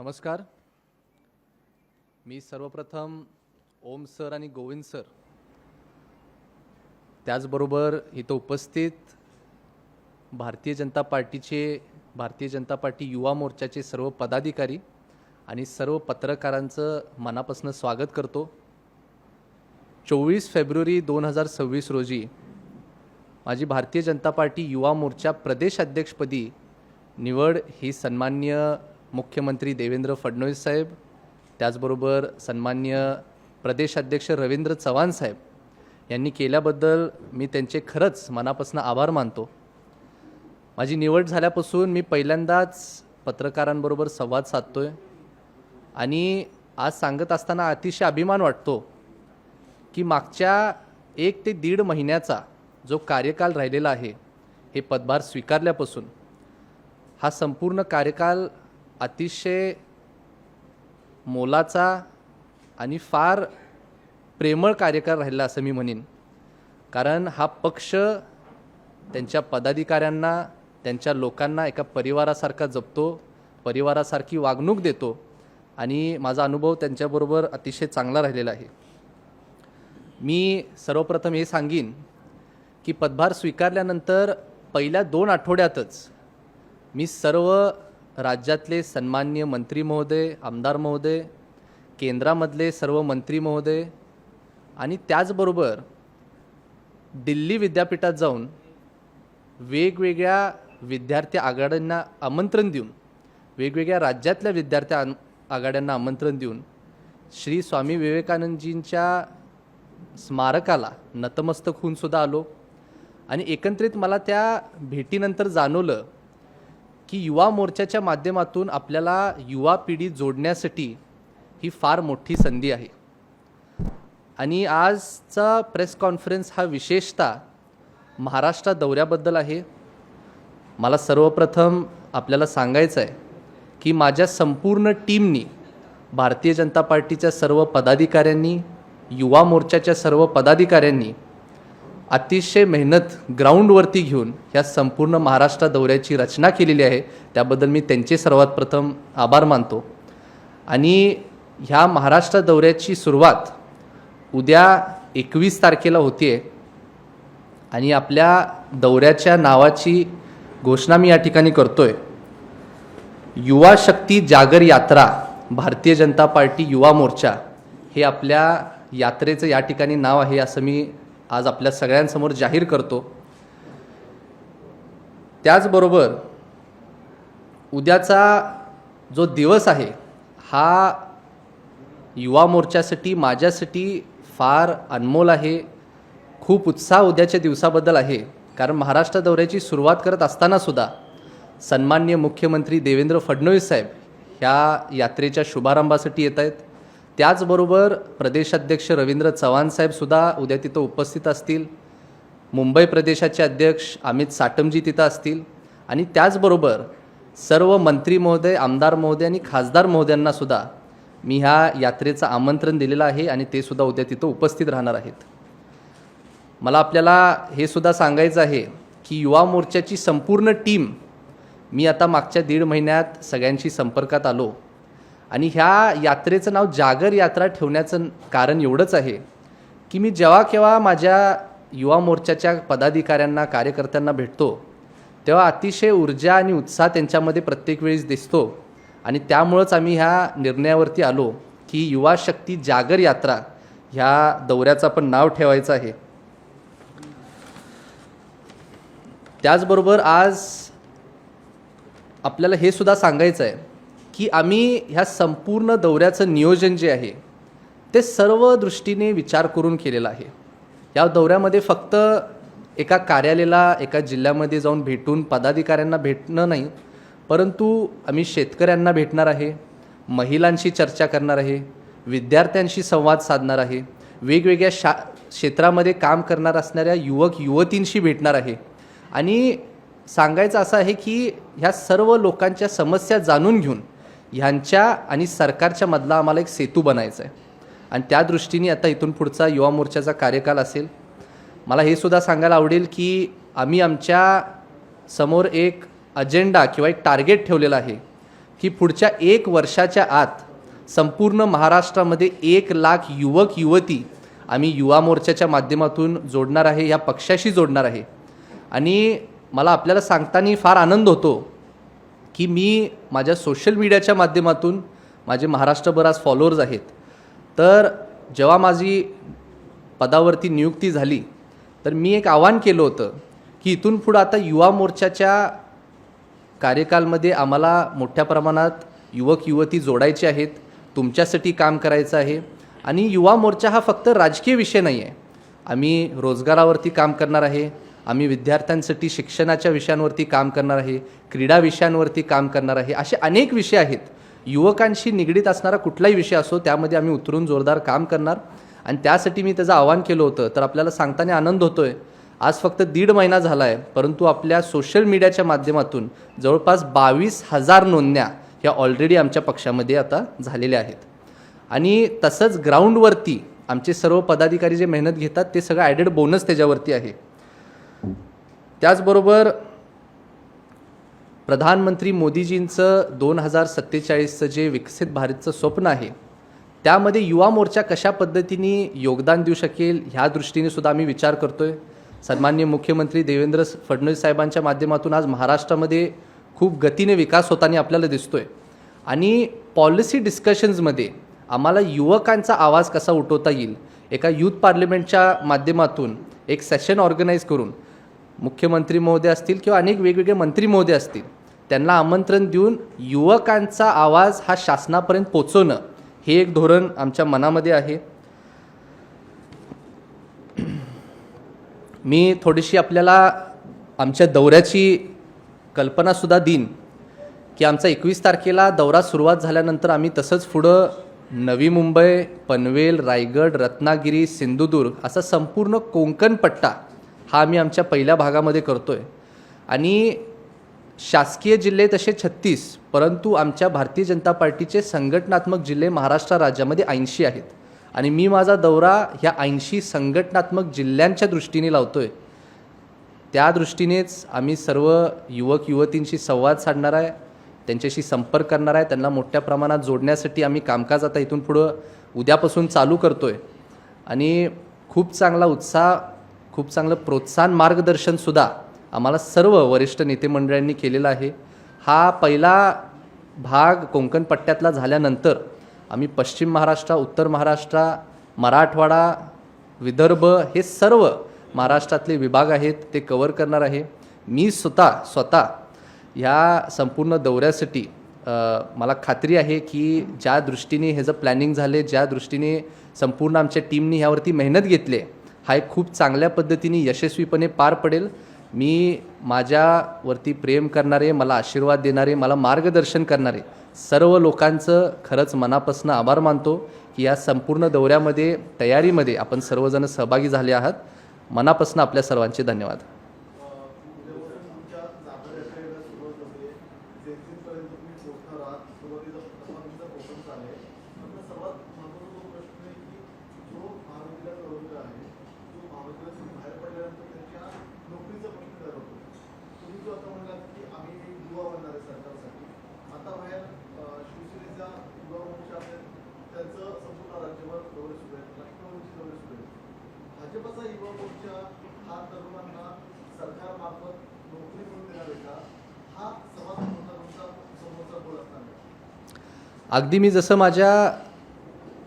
नमस्कार. मी सर्वप्रथम ओम सर आणि गोविंद सर त्याचबरोबर इथं उपस्थित भारतीय जनता पार्टी युवा मोर्चाचे सर्व पदाधिकारी आणि सर्व पत्रकारांचं मनापासून स्वागत करतो. 24 फेब्रुवारी 2026 रोजी माझी भारतीय जनता पार्टी युवा मोर्चा प्रदेश अध्यक्षपदी निवड ही सन्माननीय मुख्यमंत्री देवेंद्र फडणवीस साहेब, त्याचबरोबर सन्माननीय प्रदेश अध्यक्ष रवींद्र चव्हाण साहेब यांनी केल्याबद्दल मी त्यांचे खरंच मनापासून आभार मानतो. माझी निवड झाल्यापासून मी पहिल्यांदाच पत्रकारांबरोबर संवाद साधतोय आणि आज सांगत असताना अतिशय अभिमान वाटतो की मागच्या 1 ते 1.5 महिन्याचा जो कार्यकाल राहिलेला आहे, हे पदभार स्वीकारल्यापासून हा संपूर्ण कार्यकाल अतिशय मोलाचा आणि फार प्रेमळ कार्यकाल राहिला असं मी म्हणेन. कारण हा पक्ष त्यांच्या पदाधिकाऱ्यांना, त्यांच्या लोकांना एका परिवारासारखा जपतो, परिवारासारखी वागणूक देतो आणि माझा अनुभव त्यांच्याबरोबर अतिशय चांगला राहिलेला आहे. मी सर्वप्रथम हे सांगीन की पदभार स्वीकारल्यानंतर पहिल्या 2 आठवड्यातच मी सर्व राज्यातले सन्माननीय मंत्री महोदय, आमदार महोदय, केंद्रामधले सर्व मंत्री महोदय आणि त्याचबरोबर दिल्ली विद्यापीठात जाऊन वेगवेगळ्या विद्यार्थी आघाड्यांना आमंत्रण देऊन, वेगवेगळ्या राज्यातल्या विद्यार्थी आघाड्यांना आमंत्रण देऊन श्री स्वामी विवेकानंदजींच्या स्मारकाला नतमस्तक होऊन सुद्धा आलो. आणि एकंदरीत मला त्या भेटीनंतर जाणवलं की युवा मोर्चाच्या माध्यमातून आपल्याला युवा पिढी जोडण्यासाठी ही फार मोठी संधी आहे. आणि आजचा प्रेस कॉन्फरन्स हा विशेषतः महाराष्ट्र दौऱ्याबद्दल आहे. मला सर्वप्रथम आपल्याला सांगायचं आहे की माझ्या संपूर्ण टीमनी, भारतीय जनता पार्टीच्या सर्व पदाधिकाऱ्यांनी, युवा मोर्चाच्या सर्व पदाधिकाऱ्यांनी अतिशय मेहनत ग्राउंडवरती घेऊन या संपूर्ण महाराष्ट्र दौऱ्याची रचना केलेली आहे. त्याबद्दल मी त्यांचे सर्वात प्रथम आभार मानतो. आणि ह्या महाराष्ट्र दौऱ्याची सुरुवात उद्या 21 तारखेला होती आहे आणि आपल्या दौऱ्याच्या नावाची घोषणा मी या ठिकाणी करतोय. युवा शक्ती जागर यात्रा भारतीय जनता पार्टी युवा मोर्चा हे आपल्या यात्रेचं या ठिकाणी नाव आहे, असं मी आज आपल्या सगळ्यांसमोर जाहीर करतो. त्याचबरोबर उद्याचा जो दिवस आहे हा युवा मोर्चासाठी, माझ्यासाठी फार अनमोल आहे. खूप उत्साह उद्याच्या दिवसाबद्दल आहे. कारण महाराष्ट्र दौऱ्याची सुरुवात करत असताना सुद्धा सन्माननीय मुख्यमंत्री देवेंद्र फडणवीस साहेब ह्या यात्रेच्या शुभारंभासाठी येत आहेत. त्याचबरोबर प्रदेशाध्यक्ष रवींद्र चव्हाण साहेबसुद्धा उद्या तिथं उपस्थित असतील. मुंबई प्रदेशाचे अध्यक्ष अमित साटमजी तिथं असतील. आणि त्याचबरोबर सर्व मंत्री महोदय, आमदार महोदय आणि खासदार महोदयांनासुद्धा मी ह्या यात्रेचं आमंत्रण दिलेलं आहे आणि ते सुद्धा उद्या तिथं उपस्थित राहणार आहेत. मला आपल्याला हे सुद्धा सांगायचं आहे की युवा मोर्चाची संपूर्ण टीम, मी आता मागच्या 1.5 महिन्यात सगळ्यांशी संपर्कात आलो आणि ह्या यात्रेचं नाव जागर यात्रा ठेवण्याचं कारण एवढंच आहे की मी जेव्हा केव्हा माझ्या युवा मोर्चाच्या पदाधिकाऱ्यांना, कार्यकर्त्यांना भेटतो तेव्हा अतिशय ऊर्जा आणि उत्साह त्यांच्यामध्ये प्रत्येक वेळेस दिसतो. आणि त्यामुळंच आम्ही ह्या निर्णयावरती आलो की युवा शक्ती जागर यात्रा ह्या दौऱ्याचं पण नाव ठेवायचं आहे. त्याचबरोबर आज आपल्याला हे सुद्धा सांगायचं आहे की आम्ही ह्या संपूर्ण दौऱ्याचं नियोजन जे आहे ते सर्व दृष्टीने विचार करून केलेलं आहे. या दौऱ्यामध्ये फक्त एका कार्यालयाला, एका जिल्ह्यामध्ये जाऊन भेटून पदाधिकाऱ्यांना भेटणं नाही, परंतु आम्ही शेतकऱ्यांना भेटणार आहे, महिलांशी चर्चा करणार आहे, विद्यार्थ्यांशी संवाद साधणार आहे, वेगवेगळ्या क्षेत्रामध्ये काम करणार असणाऱ्या युवक युवतींशी भेटणार आहे. आणि सांगायचं असं आहे की ह्या सर्व लोकांच्या समस्या जाणून घेऊन ह्यांच्या आणि सरकारच्या मधला आम्हाला एक सेतू बनायचा आहे. आणि त्या दृष्टीने आता इथून पुढचा युवा मोर्चाचा कार्यकाल असेल. मला हे सुद्धा सांगायला आवडेल की आम्ही आमच्या समोर एक अजेंडा किंवा एक टार्गेट ठेवलेला आहे की पुढच्या 1 वर्षाच्या आत संपूर्ण महाराष्ट्रामध्ये 1,00,000 युवक युवती आम्ही युवा मोर्चाच्या माध्यमातून जोडणार आहे, या पक्षाशी जोडणार आहे. आणि मला आपल्याला सांगताना फार आनंद होतो की मी माझ्या सोशल मीडियाच्या माध्यमातून, माझे महाराष्ट्रभर आज फॉलोअर्स आहेत, तर जेव्हा माझी पदावरती नियुक्ती झाली तर मी एक आवाहन केलं होतं की इथून पुढं आता युवा मोर्चाच्या कार्यकालमध्ये आम्हाला मोठ्या प्रमाणात युवक युवती जोडायचे आहेत, तुमच्यासाठी काम करायचं आहे. आणि युवा मोर्चा हा फक्त राजकीय विषय नाही आहे. आम्ही रोजगारावरती काम करणार आहे, आम्ही विद्यार्थ्यांसाठी शिक्षणाच्या विषयांवरती काम करणार आहे, क्रीडा विषयांवरती काम करणार आहे. असे अनेक विषय आहेत. युवकांशी निगडीत असणारा कुठलाही विषय असो त्यामध्ये आम्ही उतरून जोरदार काम करणार. आणि त्यासाठी मी त्याचं आवाहन केलं होतं. तर आपल्याला सांगताना आनंद होतो आहे, आज फक्त 1.5 महिना झाला आहे, परंतु आपल्या सोशल मीडियाच्या माध्यमातून जवळपास 22,000 नोंदण्या ह्या ऑलरेडी आमच्या पक्षामध्ये आता झालेल्या आहेत. आणि तसंच ग्राउंडवरती आमचे सर्व पदाधिकारी जे मेहनत घेतात ते सगळं ॲडेड बोनस त्याच्यावरती आहे. त्याचबरोबर प्रधानमंत्री मोदीजींचं 2047चं जे विकसित भारतचं स्वप्न आहे त्यामध्ये युवा मोर्चा कशा पद्धतीने योगदान देऊ शकेल ह्या दृष्टीने सुद्धा आम्ही विचार करतोय. सन्माननीय मुख्यमंत्री देवेंद्र फडणवीस साहेबांच्या माध्यमातून आज महाराष्ट्रामध्ये खूप गतीने विकास होताना आपल्याला दिसतोय. आणि पॉलिसी डिस्कशन्समध्ये आम्हाला युवकांचा आवाज कसा उठवता येईल, एका यूथ पार्लमेंटच्या माध्यमातून एक सेशन ऑर्गनाईज करून मुख्यमंत्री महोदय असतील किंवा अनेक वेगवेगळे मंत्री महोदय असतील त्यांना आमंत्रण देऊन युवकांचा आवाज हा शासनापर्यंत पोचवणं हे एक धोरण आमच्या मनामध्ये आहे. मी थोडीशी आपल्याला आमच्या दौऱ्याची कल्पनासुद्धा देईन की आमचा 21 तारखेला दौरा सुरुवात झाल्यानंतर आम्ही तसंच पुढं नवी मुंबई, पनवेल, रायगड, रत्नागिरी, सिंधुदुर्ग असा संपूर्ण कोकण पट्टा हा आम्ही आमच्या पहिल्या भागामध्ये करतो आहे. आणि शासकीय जिल्हे तसे 36, परंतु आमच्या भारतीय जनता पार्टीचे संघटनात्मक जिल्हे महाराष्ट्र राज्यामध्ये 80 आहेत. आणि मी माझा दौरा ह्या 80 संघटनात्मक जिल्ह्यांच्या दृष्टीने लावतो आहे. त्या दृष्टीनेच आम्ही सर्व युवक युवतींशी संवाद साधणार आहे, त्यांच्याशी संपर्क करणार आहे, त्यांना मोठ्या प्रमाणात जोडण्यासाठी आम्ही कामकाज आता इथून पुढं उद्यापासून चालू करतो आहे. आणि खूप चांगला उत्साह, खूप चांगलं प्रोत्साहन मार्गदर्शनसुद्धा आम्हाला सर्व वरिष्ठ नेते मंडळांनी केलेला आहे. हा पहिला भाग कोकण पट्ट्यातला झाल्यानंतर आम्ही पश्चिम महाराष्ट्र, उत्तर महाराष्ट्र, मराठवाडा, विदर्भ हे सर्व महाराष्ट्रातले विभाग आहेत ते कव्हर करणार आहे. मी स्वतः ह्या संपूर्ण दौऱ्यासाठी मला खात्री आहे की ज्या दृष्टीने ह्याचं प्लॅनिंग झाले, ज्या दृष्टीने संपूर्ण आमच्या टीमने ह्यावरती मेहनत घेतली आहे, हा एक खूप चांगल्या पद्धतीने यशस्वीपणे पार पडेल. मी माझ्यावरती प्रेम करणारे, मला आशीर्वाद देणारे, मला मार्गदर्शन करणारे सर्व लोकांचं खरंच मनापासून आभार मानतो की या संपूर्ण दौऱ्यामध्ये, तयारीमध्ये आपण सर्वजण सहभागी झाले आहात. मनापासून आपल्या सर्वांचे धन्यवाद. भाजपचा युवा मोर्चा हा तरुणांना सरकारमार्फत नोकरी मिळवून देणार का, हा सर्वात मोठा तुमचा समोरचा गोल असणार आहे. अगदी मी जसं माझ्या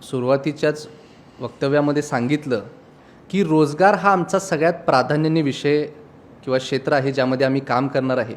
सुरुवातीच्याच वक्तव्यामध्ये सांगितलं की रोजगार हा आमचा सगळ्यात प्राधान्याने विषय किंवा क्षेत्र आहे ज्यामध्ये आम्ही काम करणार आहे.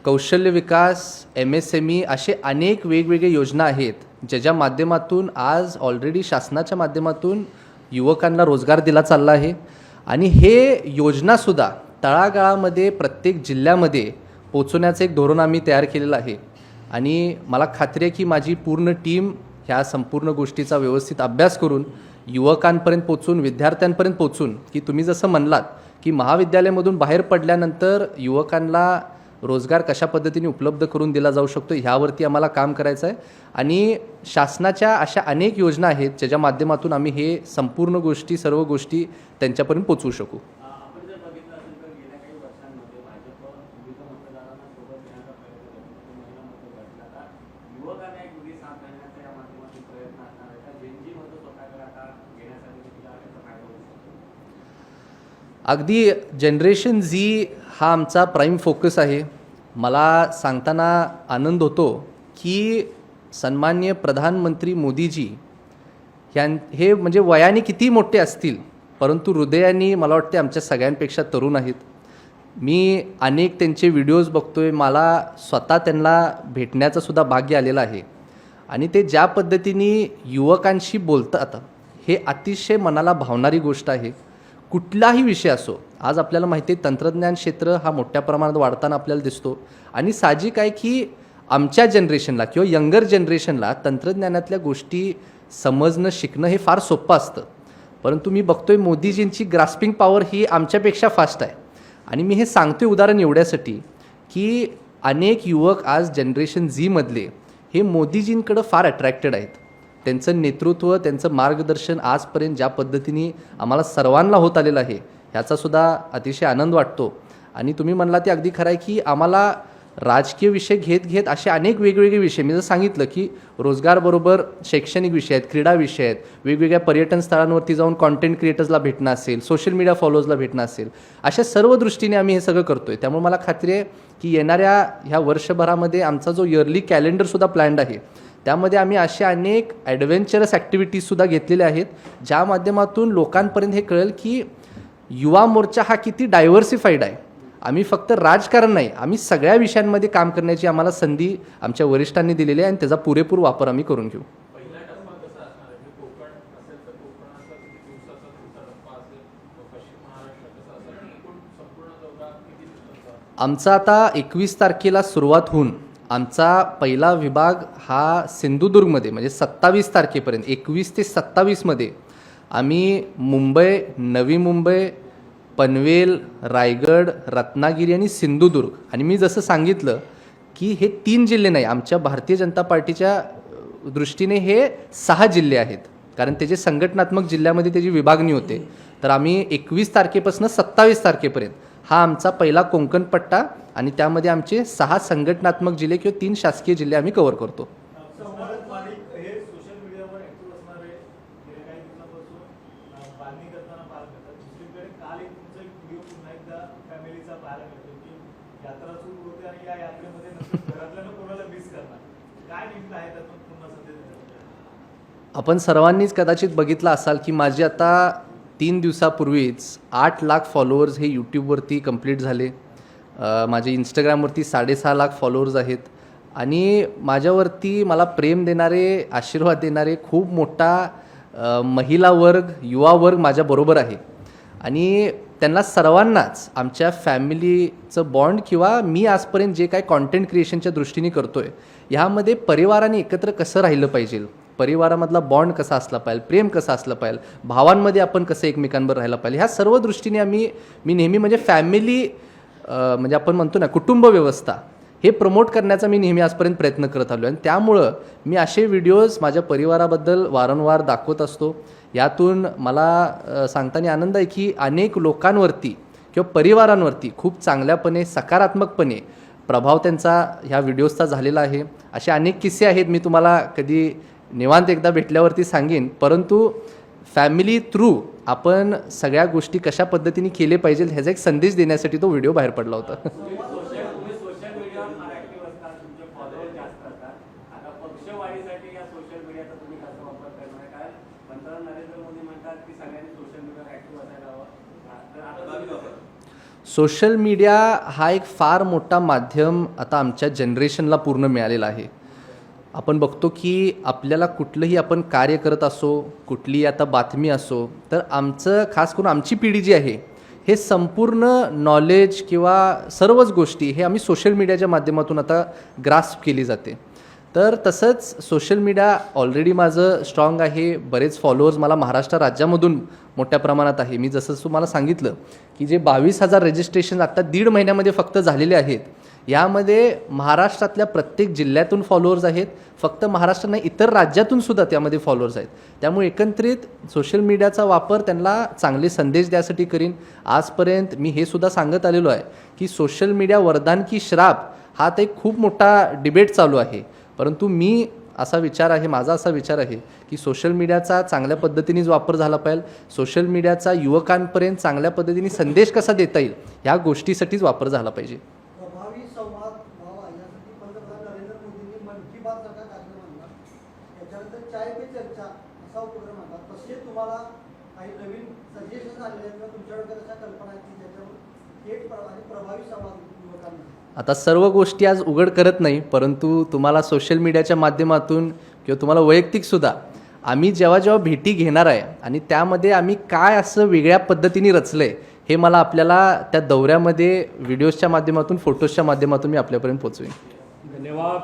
कौशल्य विकास, MSME असे अनेक वेगवेगळे योजना आहेत ज्याच्या माध्यमातून आज ऑलरेडी शासनाच्या माध्यमातून युवकांना रोजगार दिला चालला आहे. आणि हे योजनासुद्धा तळागाळामध्ये प्रत्येक जिल्ह्यामध्ये पोचवण्याचं एक धोरण आम्ही तयार केलेलं आहे. आणि मला खात्री आहे की माझी पूर्ण टीम ह्या संपूर्ण गोष्टीचा व्यवस्थित अभ्यास करून युवकांपर्यंत पोचून, विद्यार्थ्यांपर्यंत पोचून, की तुम्ही जसं म्हणलात की महाविद्यालयामधून बाहेर पडल्यानंतर युवकांना रोजगार कशा पद्धतीने उपलब्ध करून दिला जाऊ शकतो ह्यावरती आम्हाला काम करायचं आहे. आणि शासनाच्या अशा अनेक योजना आहेत ज्याच्या माध्यमातून आम्ही हे संपूर्ण गोष्टी, सर्व गोष्टी त्यांच्यापर्यंत पोचवू शकू. आपण जर बघितलं असेल तर गेल्या काही वर्षांमध्ये भाजप विविध मतदारांना सोबत घेण्याचा प्रयत्न करतो, महिला मतदार अगदी जनरेशन झी हा आमचा प्राईम फोकस आहे. मला सांगताना आनंद होतो की सन्माननीय प्रधानमंत्री मोदीजी हे म्हणजे वयाने किती मोठे असतील परंतु हृदयाने मला वाटते आमच्या सगळ्यांपेक्षा तरुण आहेत. मी अनेक त्यांचे व्हिडिओज बघतोय, मला स्वतः त्यांना भेटण्याचं सुद्धा भाग्य आलेलं आहे आणि ते ज्या पद्धतीने युवकांशी बोलतात हे अतिशय मनाला भावणारी गोष्ट आहे. कुठलाही विषय असो, आज आपल्याला माहिती आहे तंत्रज्ञान क्षेत्र हा मोठ्या प्रमाणात वाढताना आपल्याला दिसतो आणि साहजिक आहे की आमच्या जनरेशनला किंवा यंगर जनरेशनला तंत्रज्ञानातल्या गोष्टी समजणं शिकणं हे फार सोपं असतं. परंतु मी बघतोय मोदीजींची ग्रास्पिंग पॉवर ही आमच्यापेक्षा फास्ट आहे आणि मी हे सांगतोय उदाहरण एवढ्यासाठी की अनेक युवक आज जनरेशन झीमधले हे मोदीजींकडं फार अट्रॅक्टेड आहेत. त्यांचं नेतृत्व, त्यांचं मार्गदर्शन आजपर्यंत ज्या पद्धतीने आम्हाला सर्वांना होत आलेलं आहे ह्याचासुद्धा अतिशय आनंद वाटतो. आणि तुम्ही म्हणला ते अगदी खरं आहे की आम्हाला राजकीय विषय घेत असे अनेक वेगवेगळे विषय, मी जर सांगितलं की रोजगारबरोबर शैक्षणिक विषय आहेत, क्रीडा विषय आहेत, वेगवेगळ्या पर्यटन स्थळांवरती जाऊन कॉन्टेंट क्रिएटर्सला भेटणं असेल, सोशल मीडिया फॉलोअर्सला भेटणं असेल, अशा सर्व दृष्टीने आम्ही हे सगळं करतोय. त्यामुळे मला खात्री आहे की येणाऱ्या ह्या वर्षभरामध्ये आमचा जो इयरली कॅलेंडरसुद्धा प्लॅन्ड आहे त्यामध्ये आम्ही अशा अनेक ॲडव्हेंचरस ॲक्टिव्हिटीजसुद्धा घेतलेल्या आहेत ज्या माध्यमातून लोकांपर्यंत हे कळेल की युवा मोर्चा हा किती डायव्हर्सिफाईड आहे. आम्ही फक्त राजकारण नाही, आम्ही सगळ्या विषयांमध्ये काम करण्याची आम्हाला संधी आमच्या वरिष्ठांनी दिलेली आहे आणि त्याचा पुरेपूर वापर आम्ही करून घेऊ. पहिला टप्पा कसा असणार आहे? कोकण असेल तर कोकणाचा किती दिवसाचा तुमचा टप्पा असेल, पश्चिम महाराष्ट्र कसा असेल आणि एकूण संपूर्ण दौरा किती दिवसांचा? आमचा आता 21 तारखेला सुरुवात होऊन आमचा पहिला विभाग हा सिंधुदुर्गमध्ये म्हणजे 27 तारखेपर्यंत 21 ते 27मध्ये आम्ही मुंबई, नवी मुंबई, पनवेल, रायगड, रत्नागिरी आणि सिंधुदुर्ग, आणि मी जसं सांगितलं की हे 3 जिल्हे नाही, आमच्या भारतीय जनता पार्टीच्या दृष्टीने हे 6 जिल्हे आहेत कारण त्याचे संघटनात्मक जिल्ह्यामध्ये त्याची विभागणी होते. तर आम्ही 21 तारखेपासून 27 तारखेपर्यंत हा आमचा पहिला कोकण पट्टा आणि त्यामध्ये आमचे 6 संघटनात्मक जिल्हे किंवा 3 शासकीय जिल्हे आम्ही कव्हर करतो. संवाद मालिक हे सोशल मीडियावर ऍक्टिव्ह असणारे गेल्या काही दिवसांपासून बांधणी करताना पाहायला मिळतात. दुसरीकडे काल एक तुमचा एक व्हिडिओ पुन्हा एकदा फॅमिलीचा पाहायला मिळतो की यात्रा सुरू होते आणि या यात्रेमध्ये नक्कीच घरातल्यानं कोणाला मिस करणार. काय नेमकं आहे त्यातून पुन्हा संदेश देण्याचा? आपण सर्वांनीच कदाचित बघितलं असाल की माझे आता 3 दिवसापूर्वीच 8 लाख फॉलोअर्स हे यूट्यूबवरती कंप्लीट झाले. माझे इंस्टाग्रामवरती 6.5 लाख फॉलोअर्स आहेत आणि माझ्यावरती मला प्रेम देणारे, आशीर्वाद देणारे खूप मोठा महिला वर्ग, युवा वर्ग माझ्याबरोबर आहे आणि त्यांना सर्वांनाच आमच्या फॅमिलीचं बॉन्ड किंवा मी आजपर्यंत जे काय कॉन्टेंट क्रिएशनच्या दृष्टीने करतो आहे ह्यामध्ये परिवाराने एकत्र कसं राहिलं पाहिजे, परिवारामधला बॉन्ड कसा असला पाहिजे, प्रेम कसं असलं पाहिजे, भावांमध्ये आपण कसं एकमेकांबरोबर राहायला पाहिजे, ह्या सर्व दृष्टीने मी नेहमी म्हणजे फॅमिली म्हणजे आपण म्हणतो ना कुटुंब व्यवस्था हे प्रमोट करण्याचा मी नेहमी आजपर्यंत प्रयत्न करत आलो आणि त्यामुळं मी असे व्हिडिओज माझ्या परिवाराबद्दल वारंवार दाखवत असतो. यातून मला सांगताना आनंद आहे की अनेक लोकांवरती किंवा परिवारांवरती खूप चांगल्यापणे सकारात्मकपणे प्रभाव त्यांचा ह्या व्हिडिओजचा झालेला आहे. असे अनेक किस्से आहेत, मी तुम्हाला कधी निवांत एकदा भेटल्यावरती सांगेन, परंतु फॅमिली थ्रू आपण सगळ्या गोष्टी कशा पद्धतीने केले पाहिजे ह्याचा एक संदेश देण्यासाठी तो व्हिडिओ बाहेर पडला होता. तुम्ही सोशल मीडियावर फार ऍक्टिव्ह असतात, तुमचे फॉलोअर जास्त असतात. आता पक्षवाढीसाठी या सोशल मीडियाचा तुम्ही कसा वापर करणार? कारण पंतप्रधान नरेंद्र मोदी म्हणतात की सगळ्यांनी सोशल मीडियावर ऍक्टिव्ह असायला हवं. तर आता तुम्ही वापर. सोशल मीडिया हा एक फार मोठा माध्यम आता आमच्या जनरेशनला पूर्ण मिळालेला आहे. आपण बघतो की आपल्याला कुठलंही आपण कार्य करत असो, कुठलीही आता बातमी असो, तर आमचं खास करून आमची पिढी जी आहे हे संपूर्ण नॉलेज किंवा सर्वच गोष्टी हे आम्ही सोशल मीडियाच्या माध्यमातून आता ग्रास्प केली जाते. तर तसंच सोशल मीडिया ऑलरेडी माझं स्ट्रॉंग आहे. बरेच फॉलोअर्स मला महाराष्ट्र राज्यामधून मोठ्या प्रमाणात आहे. मी जसं तुम्हाला सांगितलं की जे 22,000 रजिस्ट्रेशन आत्ता 1.5 महिन्यामध्ये फक्त झालेले आहेत, यामध्ये महाराष्ट्रातल्या प्रत्येक जिल्ह्यातून फॉलोअर्स आहेत. फक्त महाराष्ट्र नाही, इतर राज्यातून सुद्धा त्यामध्ये फॉलोअर्स आहेत. त्यामुळे एकंदरीत सोशल मीडियाचा वापर त्यांना चांगले संदेश द्यासाठी करीन. आजपर्यंत मी हे सुद्धा सांगत आलेलो आहे की सोशल मीडिया वरदान की श्राप हा तर एक खूप मोठा डिबेट चालू आहे, परंतु मी असा विचार आहे, माझा असा विचार आहे की सोशल मीडियाचा चांगल्या पद्धतीनेच वापर झाला पाहिजे. सोशल मीडियाचा युवकांपर्यंत चांगल्या पद्धतीने संदेश कसा देता येईल ह्या गोष्टीसाठीच वापर झाला पाहिजे. प्रभावी संवाद व्हावा यासाठी पंतप्रधान नरेंद्र मोदींनी मन की बात सारखा कार्यक्रम आणला. त्याच्यानंतर चाय पे चर्चा असा उपक्रम आणला. तसे तुम्हाला काही नवीन सजेशन आले आहेत किंवा तुमच्याकडे अशा कल्पना आहेत की ज्याच्यावर एक प्रभावी संवाद युवकांना. आता सर्व गोष्टी आज उघड करत नाही, परंतु तुम्हाला सोशल मीडियाच्या माध्यमातून किंवा तुम्हाला वैयक्तिकसुद्धा आम्ही जेव्हा जेव्हा भेटी घेणार आहे आणि त्यामध्ये आम्ही काय असं वेगळ्या पद्धतीने रचलं आहे हे मला आपल्याला त्या दौऱ्यामध्ये व्हिडिओजच्या माध्यमातून फोटोजच्या माध्यमातून मी आपल्यापर्यंत पोहोचवेन. धन्यवाद.